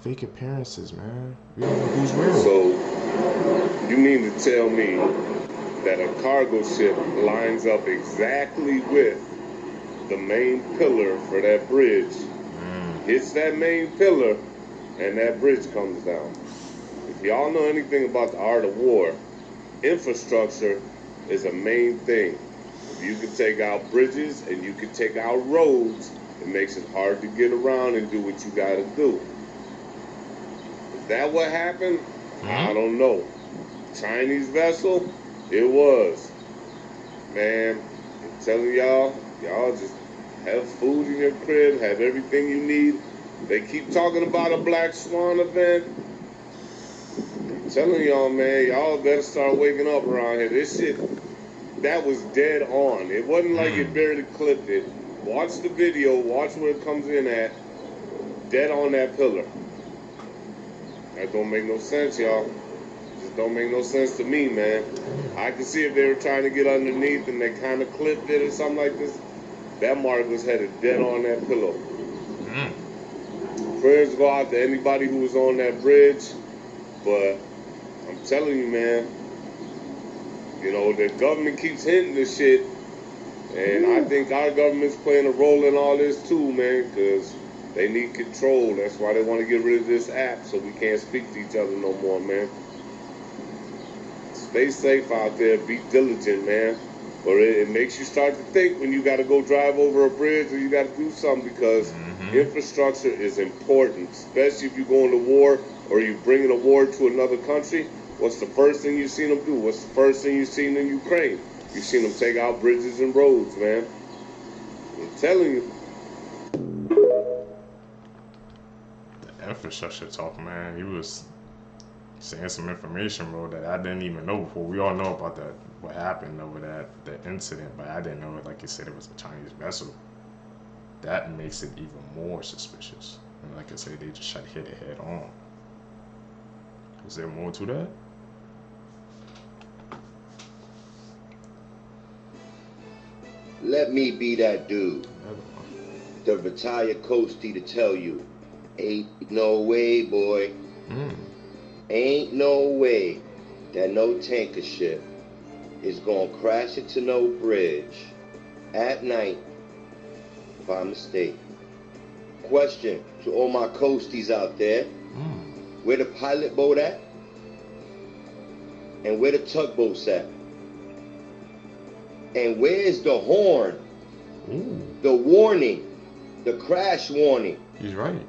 Fake appearances, man. We don't know who's real. So, you mean to tell me that a cargo ship lines up exactly with the main pillar for that bridge, hits that main pillar, and that bridge comes down? If y'all know anything about the art of war, infrastructure is a main thing. If you can take out bridges and you can take out roads, it makes it hard to get around and do what you gotta do. Is that what happened? I don't know. Chinese vessel? It was. Man, I'm telling y'all just have food in your crib, have everything you need. They keep talking about a Black Swan event. I'm telling y'all, man, y'all better start waking up around here. This shit, that was dead on. It wasn't like it barely clipped it. Watch the video, watch where it comes in at. Dead on that pillar. That don't make no sense, y'all. Just don't make no sense to me, man. I can see if they were trying to get underneath and they kind of clipped it or something like this. That mark was headed dead on that pillow. Prayers go out to anybody who was on that bridge. But I'm telling you, man, you know, the government keeps hinting this shit. And I think our government's playing a role in all this too, man, because they need control. That's why they want to get rid of this app so we can't speak to each other no more, man. Stay safe out there. Be diligent, man. Or it makes you start to think when you got to go drive over a bridge or you got to do something, because infrastructure is important, especially if you're going to war or you're bringing a war to another country. What's the first thing you've seen them do? What's the first thing you've seen in Ukraine? You've seen them take out bridges and roads, man. I'm telling you. Infrastructure talk, man. He was saying some information, bro, that I didn't even know before. We all know about what happened over that incident, but I didn't know it. Like you said, it was a Chinese vessel. That makes it even more suspicious. And like I said, they just tried to hit it head on. Is there more to that? Let me be that dude. The Vatican Coastie to tell you. Ain't no way, boy. Ain't no way that no tanker ship is gonna crash into no bridge at night by mistake. Question to all my coasties out there. Where the pilot boat at? And where the tugboats at? And where's the horn? The warning, the crash warning. He's right.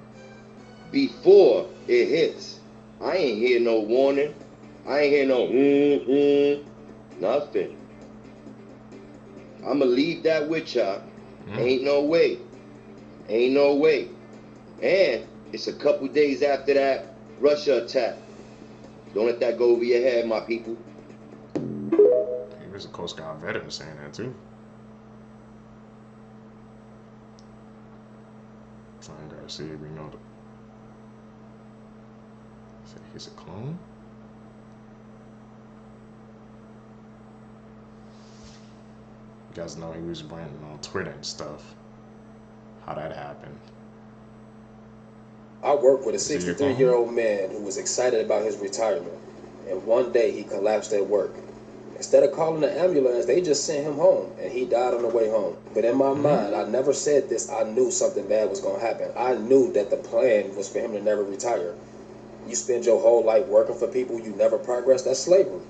Before it hits. I ain't hear no warning. I ain't hear no nothing. I'ma leave that with y'all. Ain't no way. Ain't no way. And it's a couple days after that Russia attack. Don't let that go over your head, my people. There's a Coast Guard veteran saying that too. Trying to see if we know the. Say he's a clone. You guys know he was ranting on Twitter and stuff. How that happened. I work with a 63-year-old man who was excited about his retirement, and one day he collapsed at work. Instead of calling the ambulance, they just sent him home, and he died on the way home. But in my mind, I never said this. I knew something bad was going to happen. I knew that the plan was for him to never retire. You spend your whole life working for people, you never progress, that's slavery.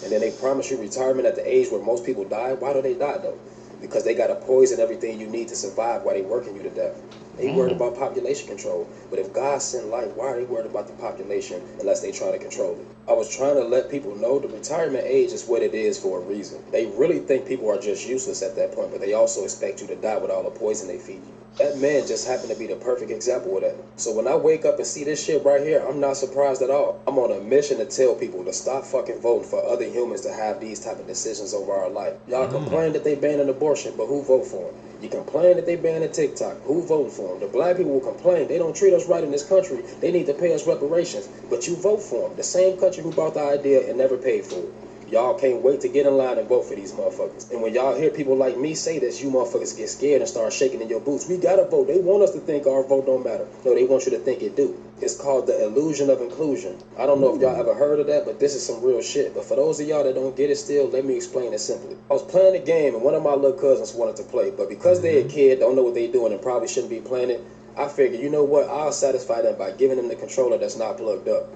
And then they promise you retirement at the age where most people die. Why do they die, though? Because they got to poison everything you need to survive while they working you to death. They worried about population control. But if God sent life, why are they worried about the population unless they try to control it? I was trying to let people know the retirement age is what it is for a reason. They really think people are just useless at that point, but they also expect you to die with all the poison they feed you. That man just happened to be the perfect example of that. So when I wake up and see this shit right here, I'm not surprised at all. I'm on a mission to tell people to stop fucking voting for other humans to have these type of decisions over our life. Y'all complain that they banning abortion, but who vote for them? You complain that they banning TikTok. Who voted for them? The black people will complain they don't treat us right in this country. They need to pay us reparations, but you vote for them. The same country who brought the idea and never paid for it. Y'all can't wait to get in line and vote for these motherfuckers. And when y'all hear people like me say this, you motherfuckers get scared and start shaking in your boots. We gotta vote. They want us to think our vote don't matter. No, they want you to think it do. It's called the illusion of inclusion. I don't know if y'all ever heard of that, but this is some real shit. But for those of y'all that don't get it still, let me explain it simply. I was playing a game and one of my little cousins wanted to play, but because they're a kid, don't know what they're doing and probably shouldn't be playing it, I figured, you know what, I'll satisfy them by giving them the controller that's not plugged up.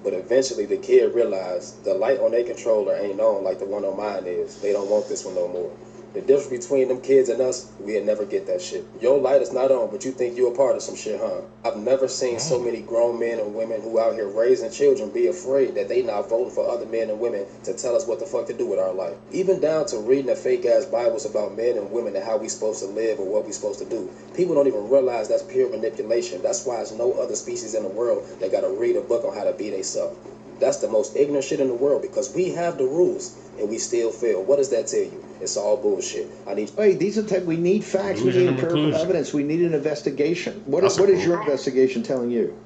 But eventually the kid realized the light on their controller ain't on like the one on mine is. They don't want this one no more. The difference between them kids and us, we'll never get that shit. Your light is not on, but you think you're a part of some shit, huh? I've never seen so many grown men and women who out here raising children be afraid that they not voting for other men and women to tell us what the fuck to do with our life. Even down to reading the fake-ass Bibles about men and women and how we supposed to live or what we supposed to do. People don't even realize that's pure manipulation. That's why there's no other species in the world that got to read a book on how to be themselves. That's the most ignorant shit in the world because we have the rules and we still fail. What does that tell you? It's all bullshit. Hey, these are we need facts. We need empirical evidence. We need an investigation. What is your investigation telling you?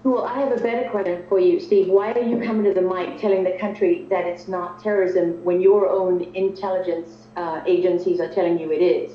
Well, I have a better question for you, Steve. Why are you coming to the mic telling the country that it's not terrorism when your own intelligence agencies are telling you it is?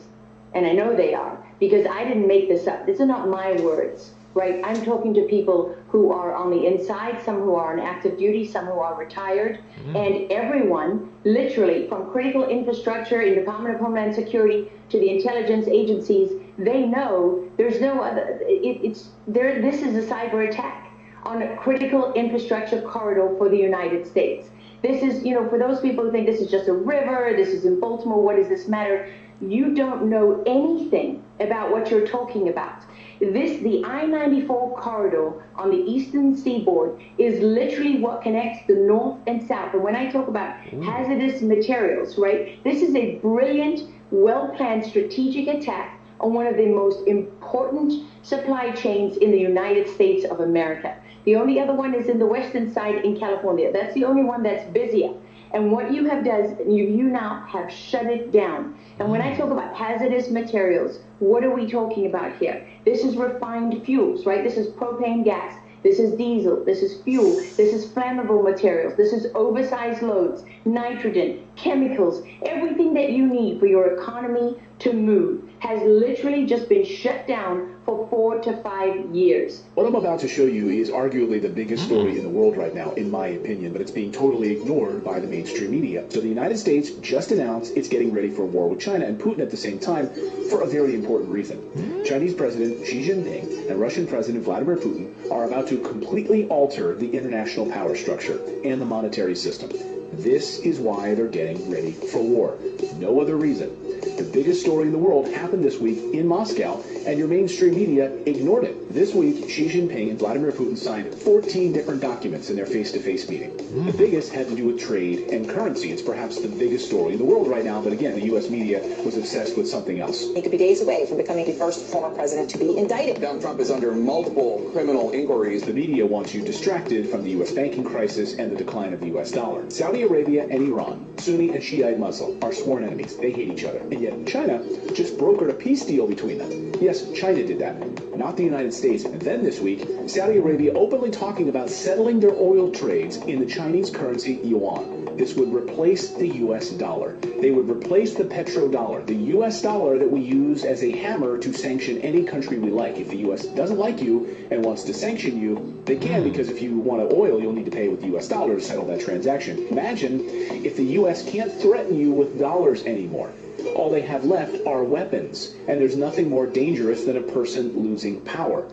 And I know they are because I didn't make this up. These are not my words. Right, I'm talking to people who are on the inside, some who are on active duty, some who are retired, and everyone, literally, from critical infrastructure in the Department of Homeland Security to the intelligence agencies, they know there's no other. This is a cyber attack on a critical infrastructure corridor for the United States. This is, for those people who think this is just a river, this is in Baltimore, what does this matter? You don't know anything about what you're talking about. The I-94 corridor on the eastern seaboard is literally what connects the north and south. And when I talk about hazardous materials, right, this is a brilliant, well-planned strategic attack on one of the most important supply chains in the United States of America. The only other one is in the western side in California. That's the only one that's busier. And what you have done, you now have shut it down. And when I talk about hazardous materials, what are we talking about here? This is refined fuels, right? This is propane gas. This is diesel. This is fuel. This is flammable materials. This is oversized loads, nitrogen, chemicals. Everything that you need for your economy to move has literally just been shut down for 4 to 5 years. What I'm about to show you is arguably the biggest story in the world right now, in my opinion, but it's being totally ignored by the mainstream media. So the United States just announced it's getting ready for a war with China and Putin at the same time for a very important reason. Chinese President Xi Jinping and Russian President Vladimir Putin are about to completely alter the international power structure and the monetary system. This is why they're getting ready for war. No other reason. The biggest story in the world happened this week in Moscow, and your mainstream media ignored it. This week, Xi Jinping and Vladimir Putin signed 14 different documents in their face-to-face meeting. The biggest had to do with trade and currency. It's perhaps the biggest story in the world right now, but again, the U.S. media was obsessed with something else. He could be days away from becoming the first former president to be indicted. Donald Trump is under multiple criminal inquiries. The media wants you distracted from the U.S. banking crisis and the decline of the U.S. dollar. Saudi Arabia and Iran, Sunni and Shiite Muslim, are sworn enemies. They hate each other. And yet China just brokered a peace deal between them. Yes, China did that, not the United States. And then this week, Saudi Arabia openly talking about settling their oil trades in the Chinese currency yuan. This would replace the U.S. dollar. They would replace the petrodollar, the U.S. dollar that we use as a hammer to sanction any country we like. If the U.S. doesn't like you and wants to sanction you, they can, because if you want oil, you'll need to pay with U.S. dollars to settle that transaction. Imagine if the U.S. can't threaten you with dollars anymore. All they have left are weapons, and there's nothing more dangerous than a person losing power.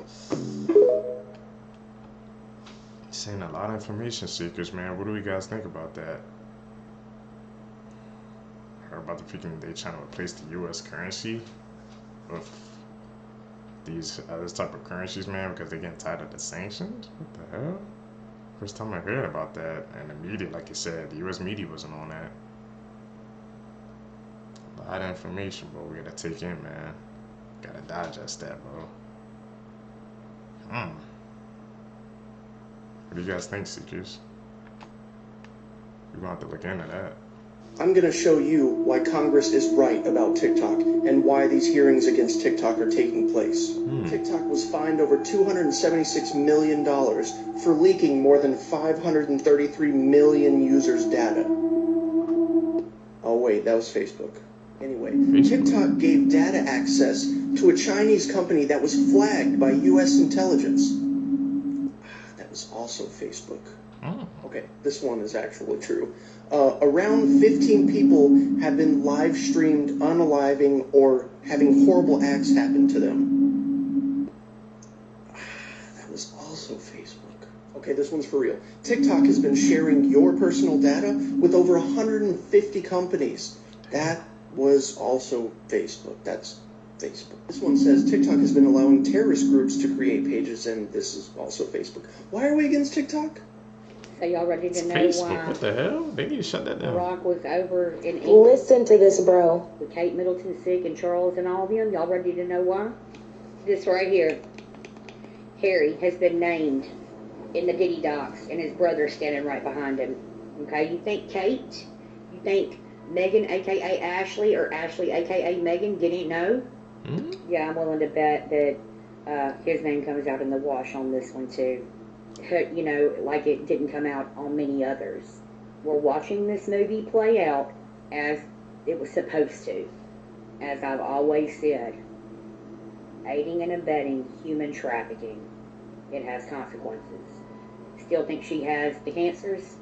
Saying a lot of information seekers, man. What do you guys think about that? Heard about the freaking they trying to replace the U.S. currency with these other type of currencies, man, because they're getting tired of the sanctions. What the hell? First time I heard about that, and the media, like you said, the U.S. media wasn't on that. A lot of information, bro. We gotta take in, man. Gotta digest that, bro. What do you guys think, seekers? We're gonna have to look into that. I'm going to show you why Congress is right about TikTok and why these hearings against TikTok are taking place. TikTok was fined over $276 million for leaking more than 533 million users' data. Oh wait, that was Facebook. Anyway, TikTok gave data access to a Chinese company that was flagged by U.S. intelligence. That was also Facebook. Okay, this one is actually true. Around 15 people have been live streamed unaliving or having horrible acts happen to them. That was also Facebook. Okay, this one's for real. TikTok has been sharing your personal data with over 150 companies. That was also Facebook. That's Facebook. This one says TikTok has been allowing terrorist groups to create pages, and this is also Facebook. Why are we against TikTok? So y'all ready to know Facebook. why What the hell? They need to shut that down. Barack was over in England? Listen to this, bro. With Kate Middleton sick and Charles and all of them. Y'all ready to know why? This right here. Harry has been named in the Diddy docs, and his brother's standing right behind him. Okay, you think Kate? You think Megan, a.k.a. Ashley, or Ashley, a.k.a. Megan, didn't know? Yeah, I'm willing to bet that his name comes out in the wash on this one, too. You know, like it didn't come out on many others. We're watching this movie play out as it was supposed to. As I've always said, aiding and abetting human trafficking, it has consequences. Still think she has the cancers?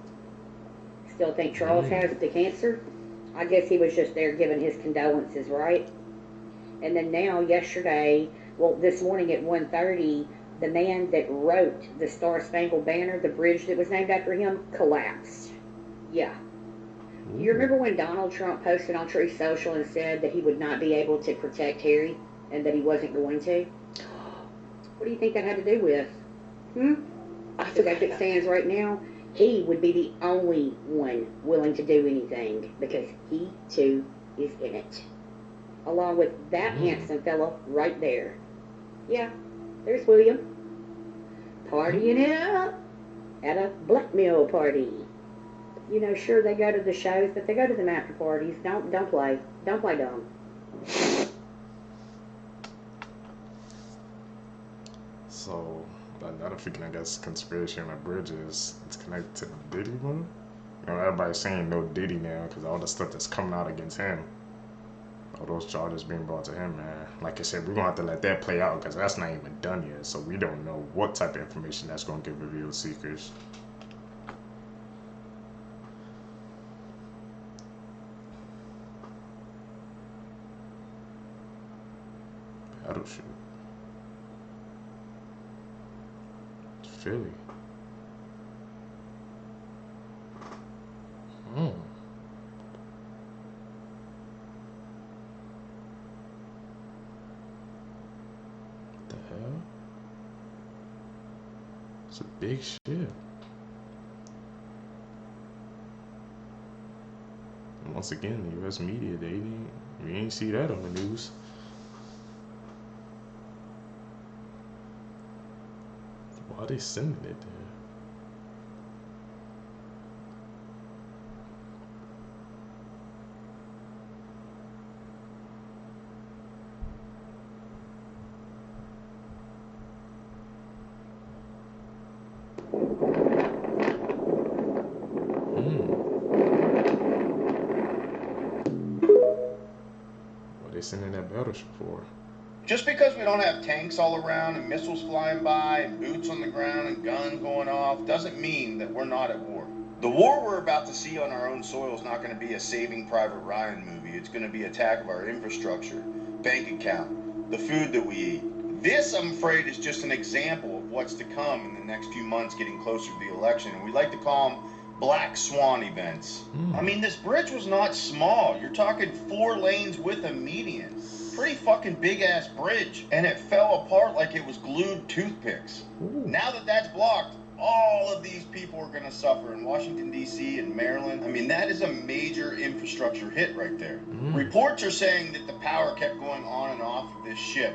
Still think Charles has the cancer? I guess he was just there giving his condolences, right? And then now, yesterday, well, this morning at 1:30, the man that wrote the Star-Spangled Banner, the bridge that was named after him, collapsed. Yeah. You remember when Donald Trump posted on Truth Social and said that he would not be able to protect Harry and that he wasn't going to? What do you think that had to do with? Because as it stands right now, he would be the only one willing to do anything because he, too, is in it. Along with that handsome fella right there. Yeah. There's William, partying it up at a blackmail party. You know, sure, they go to the shows, but they go to them after parties. Don't play dumb. So, another freaking, I guess, conspiracy on the bridge is it's connected to the Diddy one. You know, everybody's saying no Diddy now because all the stuff that's coming out against him. All those charges being brought to him, man. Like I said, we're going to have to let that play out because that's not even done yet. So we don't know what type of information that's going to get revealed to seekers. Battleship. Philly. It's a big shit. And once again, the U.S. media, we ain't see that on the news. Why are they sending it there? Sending that battleship for? Just because we don't have tanks all around and missiles flying by and boots on the ground and guns going off doesn't mean that we're not at war. The war we're about to see on our own soil is not going to be a Saving Private Ryan movie. It's going to be attack of our infrastructure, bank account, the food that we eat. This, I'm afraid, is just an example of what's to come in the next few months getting closer to the election. And we like to call them black swan events. I mean, this bridge was not small. You're talking 4 lanes with a median. Pretty fucking big ass bridge. And it fell apart like it was glued toothpicks. Now that that's blocked, all of these people are going to suffer in Washington, D.C. and Maryland. I mean, that is a major infrastructure hit right there. Reports are saying that the power kept going on and off of this ship,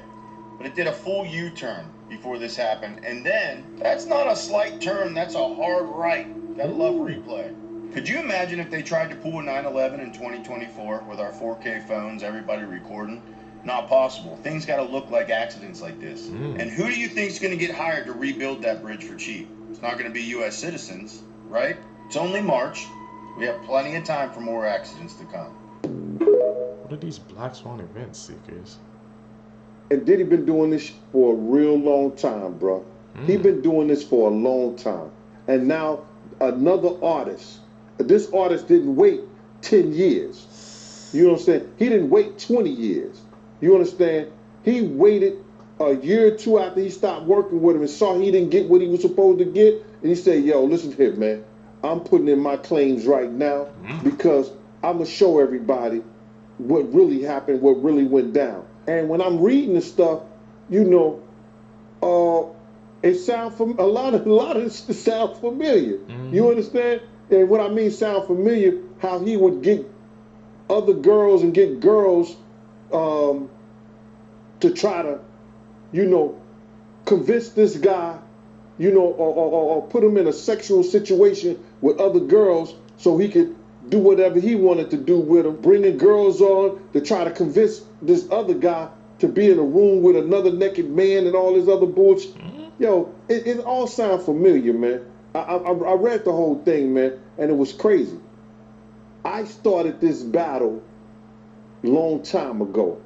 but it did a full U-turn before this happened. And then, that's not a slight turn, that's a hard right. Gotta love replay. Could you imagine if they tried to pull a 9/11 in 2024 with our 4K phones, everybody recording? Not possible. Things gotta look like accidents like this. And who do you think is gonna get hired to rebuild that bridge for cheap? It's not gonna be U.S. citizens, right? It's only March. We have plenty of time for more accidents to come. What are these black swan events, Seekers? And Diddy been doing this for a real long time, bro. He been doing this for a long time. And now another artist, this artist didn't wait 10 years. You understand? He didn't wait 20 years. You understand? He waited a year or 2 after he stopped working with him and saw he didn't get what he was supposed to get. And he said, yo, listen here, man. I'm putting in my claims right now because I'm going to show everybody what really happened, what really went down. And when I'm reading the stuff, you know, it sounds a lot of it sound familiar. You understand? And what I mean sound familiar, how he would get other girls and get girls to try to, you know, convince this guy, you know, or put him in a sexual situation with other girls so he could do whatever he wanted to do with them, bringing girls on to try to convince this other guy to be in a room with another naked man and all this other bullshit. Yo, it all sounds familiar, man. I read the whole thing, man, and it was crazy. I started this battle a long time ago.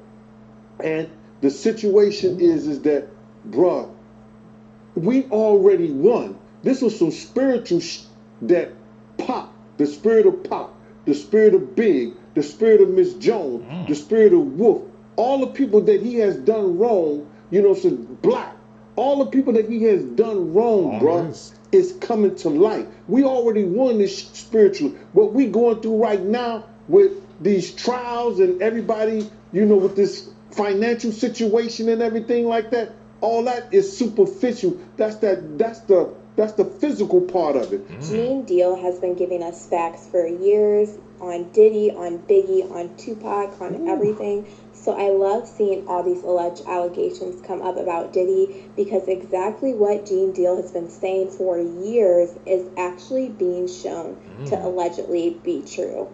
And the situation is that, bruh, we already won. This was some spiritual that Pop, the spirit of Pop, the spirit of Big, the spirit of Miss Jones, the spirit of Wolf, all the people that he has done wrong, you know, so Black, all the people that he has done wrong, bruh, is coming to light. We already won this spiritual. What we going through right now with these trials and everybody, you know, with this financial situation and everything like that, all that is superficial. That's the physical part of it. Gene Deal has been giving us facts for years on Diddy, on Biggie, on Tupac, on everything. So I love seeing all these alleged allegations come up about Diddy because exactly what Gene Deal has been saying for years is actually being shown to allegedly be true.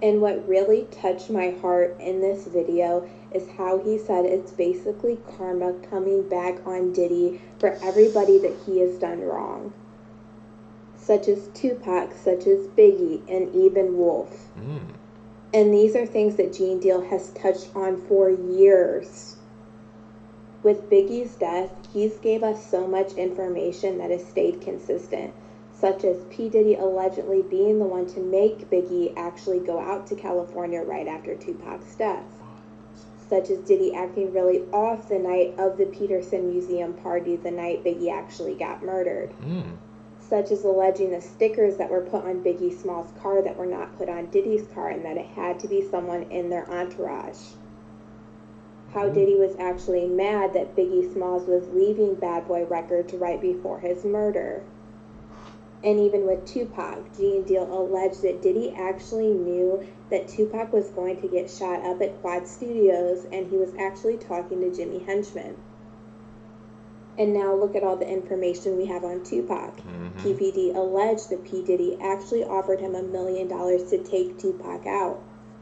And what really touched my heart in this video is how he said it's basically karma coming back on Diddy for everybody that he has done wrong. Such as Tupac, such as Biggie, and even Wolf. And these are things that Gene Deal has touched on for years. With Biggie's death, he's gave us so much information that has stayed consistent, such as P. Diddy allegedly being the one to make Biggie actually go out to California right after Tupac's death, such as Diddy acting really off the night of the Peterson Museum party the night Biggie actually got murdered, such as alleging the stickers that were put on Biggie Small's car that were not put on Diddy's car and that it had to be someone in their entourage. how Diddy was actually mad that Biggie Smalls was leaving Bad Boy Records right before his murder. And even with Tupac, G and Deal alleged that Diddy actually knew that Tupac was going to get shot up at Quad Studios, and he was actually talking to Jimmy Henchman. And now look at all the information we have on Tupac. PPD alleged that P. Diddy actually offered him $1 million to take Tupac out.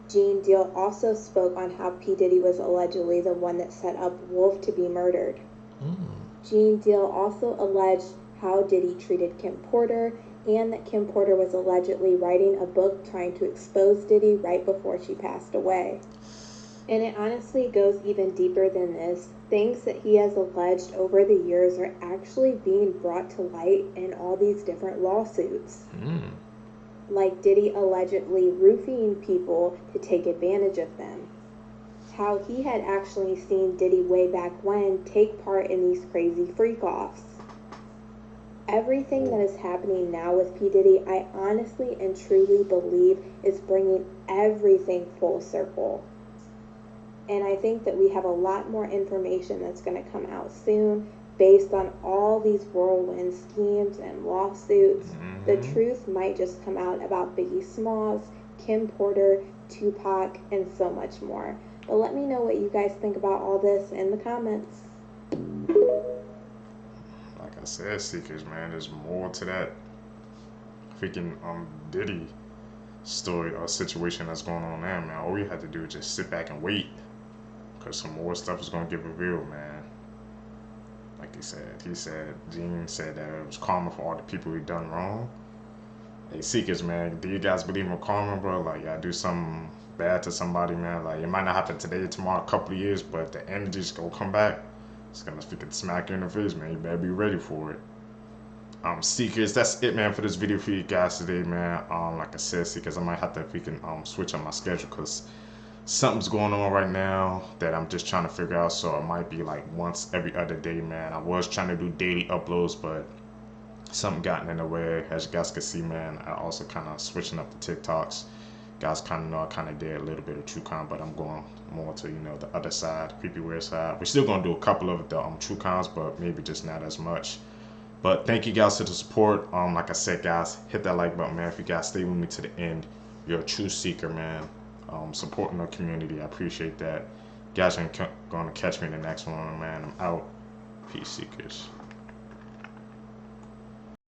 Gene Deal also spoke on how P. Diddy was allegedly the one that set up Wolf to be murdered. Gene Deal also alleged how Diddy treated Kim Porter, and that Kim Porter was allegedly writing a book trying to expose Diddy right before she passed away. And it honestly goes even deeper than this. Things that he has alleged over the years are actually being brought to light in all these different lawsuits. Like Diddy allegedly roofing people to take advantage of them. How he had actually seen Diddy way back when take part in these crazy freak-offs. Everything that is happening now with P. Diddy, I honestly and truly believe is bringing everything full circle. And I think that we have a lot more information that's going to come out soon based on all these whirlwind schemes and lawsuits. The truth might just come out about Biggie Smalls, Kim Porter, Tupac, and so much more. But let me know what you guys think about all this in the comments. Like I said, Seekers, man, there's more to that freaking Diddy story or situation that's going on there, man. All we had to do is just sit back and wait, because some more stuff is going to get revealed, man. Like he said, Gene said that it was karma for all the people he done wrong. Hey, Seekers, man, do you guys believe in karma, bro? Like, y'all do something bad to somebody, man, like, it might not happen today, tomorrow, a couple of years, but the energy's gonna come back. It's gonna freaking smack you in the face, man. You better be ready for it. Seekers, that's it, man, for this video for you guys today, man. Like I said, Seekers, I might have to freaking switch on my schedule, because something's going on right now that I'm just trying to figure out. So it might be like once every other day, man. I was trying to do daily uploads, but something gotten in the way. As you guys can see, man, I also kind of switching up the TikToks. Guys kind of know I kind of did a little bit of true crime, but I'm going more to, you know, the other side, creepy weird side. We're still gonna do a couple of the true crimes, but maybe just not as much. But thank you guys for the support. Like I said, guys, hit that like button, man. If you guys stay with me to the end, you're a true seeker, man. Supporting the community, I appreciate that. You guys are gonna catch me in the next one, man. I'm out. Peace, Seekers.